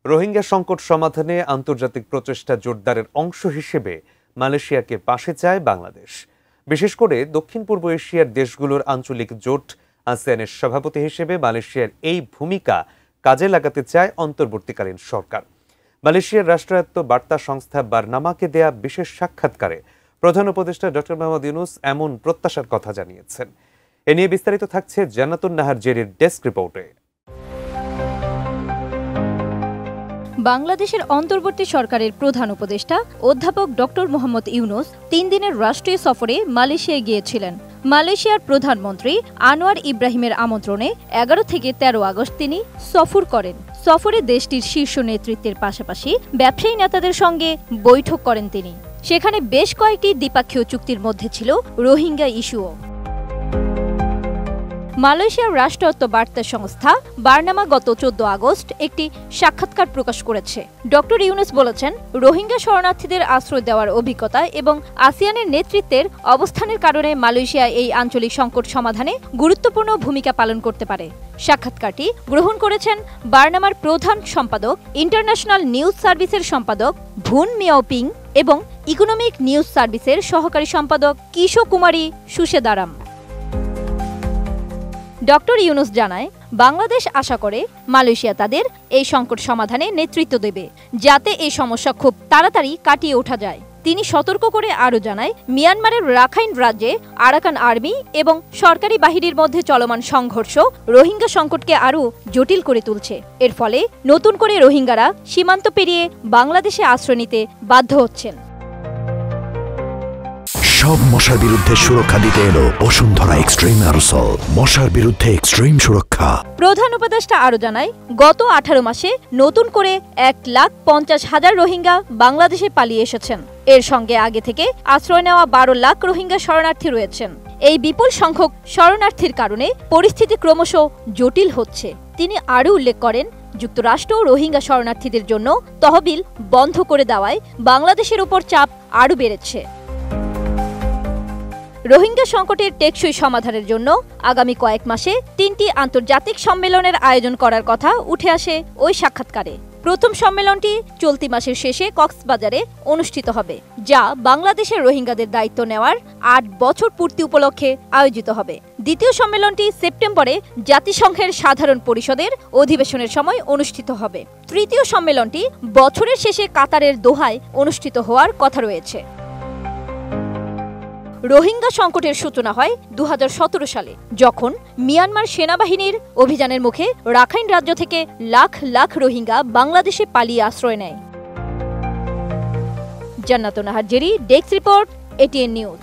রোহিঙ্গা সংকট সমাধানে আন্তর্জাতিক প্রচেষ্টা জোরদারের অংশ হিসেবে মালয়েশিয়াকে পাশে চায় বাংলাদেশ। বিশেষ করে দক্ষিণ পূর্ব এশিয়ার দেশগুলোর আঞ্চলিক জোট আসিয়ানের সভাপতি হিসেবে মালয়েশিয়ার এই ভূমিকা কাজে লাগাতে চায় অন্তর্বর্তীকালীন সরকার। মালয়েশিয়ার রাষ্ট্রায়ত্ত বার্তা সংস্থা বারনামাকে দেয়া বিশেষ সাক্ষাৎকারে প্রধান উপদেষ্টা ডক্টর মোহাম্মদ ইউনূস এমন প্রত্যাশার কথা জানিয়েছেন। এ নিয়ে বিস্তারিত থাকছে জান্নাতুন নাহার জেরির ডেস্ক রিপোর্টে। বাংলাদেশের অন্তর্বর্তী সরকারের প্রধান উপদেষ্টা অধ্যাপক ডক্টর মোহাম্মদ ইউনূস ৩ দিনের রাষ্ট্রীয় সফরে মালয়েশিয়ায় গিয়েছিলেন। মালয়েশিয়ার প্রধানমন্ত্রী আনোয়ার ইব্রাহিমের আমন্ত্রণে ১১ থেকে ১৩ আগস্ট তিনি সফর করেন। সফরে দেশটির শীর্ষ নেতৃত্বের পাশাপাশি ব্যবসায়ী নেতাদের সঙ্গে বৈঠক করেন তিনি। সেখানে বেশ কয়েকটি দ্বিপাক্ষীয় চুক্তির মধ্যে ছিল রোহিঙ্গা ইস্যুও। মালয়েশিয়ার রাষ্ট্রায়ত্ত বার্তা সংস্থা বারনামা গত ১৪ আগস্ট একটি সাক্ষাৎকার প্রকাশ করেছে। ডক্টর ইউনূস বলেছেন, রোহিঙ্গা শরণার্থীদের আশ্রয় দেওয়ার অভিজ্ঞতা এবং আসিয়ানের নেতৃত্বের অবস্থানের কারণে মালয়েশিয়া এই আঞ্চলিক সংকট সমাধানে গুরুত্বপূর্ণ ভূমিকা পালন করতে পারে। সাক্ষাৎকারটি গ্রহণ করেছেন বারনামার প্রধান সম্পাদক, ইন্টারন্যাশনাল নিউজ সার্ভিসের সম্পাদক ভুন মিয়াওপিং এবং ইকোনমিক নিউজ সার্ভিসের সহকারী সম্পাদক কিশো কুমারী সুশেদারাম। ডক্টর ইউনূস জানায়, বাংলাদেশ আশা করে মালয়েশিয়া তাদের এই সংকট সমাধানে নেতৃত্ব দেবে, যাতে এই সমস্যা খুব তাড়াতাড়ি কাটিয়ে ওঠা যায়। তিনি সতর্ক করে আরও জানায়, মিয়ানমারের রাখাইন রাজ্যে আরাকান আর্মি এবং সরকারি বাহিনীর মধ্যে চলমান সংঘর্ষ রোহিঙ্গা সংকটকে আরও জটিল করে তুলছে। এর ফলে নতুন করে রোহিঙ্গারা সীমান্ত পেরিয়ে বাংলাদেশে আশ্রয় নিতে বাধ্য হচ্ছেন। সব মশার বিরুদ্ধে সুরক্ষা দিতে এলো বসুন্ধরা এক্সট্রিম অ্যারোসল, মশার বিরুদ্ধে এক্সট্রিম সুরক্ষা। প্রধান উপদেষ্টা আরও জানায়, গত 18 মাসে নতুন করে 1,50,000 রোহিঙ্গা বাংলাদেশে পালিয়ে এসেছেন। এর সঙ্গে আগে থেকে আশ্রয় নেওয়া 12 লাখ রোহিঙ্গা শরণার্থী রয়েছেন। এই বিপুল সংখ্যক শরণার্থীর কারণে পরিস্থিতি ক্রমশ জটিল হচ্ছে। তিনি আরও উল্লেখ করেন, যুক্তরাষ্ট্র রোহিঙ্গা শরণার্থীদের জন্য তহবিল বন্ধ করে দেওয়ায় বাংলাদেশের উপর চাপ আরও বেড়েছে। রোহিঙ্গা সংকটের টেকসই সমাধানের জন্য আগামী কয়েক মাসে 3টি আন্তর্জাতিক সম্মেলনের আয়োজন করার কথা উঠে আসে ওই সাক্ষাৎকারে। প্রথম সম্মেলনটি চলতি মাসের শেষে কক্সবাজারে অনুষ্ঠিত হবে, যা বাংলাদেশের রোহিঙ্গাদের দায়িত্ব নেওয়ার 8 বছর পূর্তি উপলক্ষে আয়োজিত হবে। দ্বিতীয় সম্মেলনটি সেপ্টেম্বরে জাতিসংঘের সাধারণ পরিষদের অধিবেশনের সময় অনুষ্ঠিত হবে। তৃতীয় সম্মেলনটি বছরের শেষে কাতারের দোহায় অনুষ্ঠিত হওয়ার কথা রয়েছে। রোহিঙ্গা সংকটের সূচনা হয় 2017 সালে, যখন মিয়ানমার সেনাবাহিনীর অভিযানের মুখে রাখাইন রাজ্য থেকে লাখ লাখ রোহিঙ্গা বাংলাদেশে পালিয়ে আশ্রয় নেয়। জান্নাতুন Nahar Jerry, desk report, ATN news.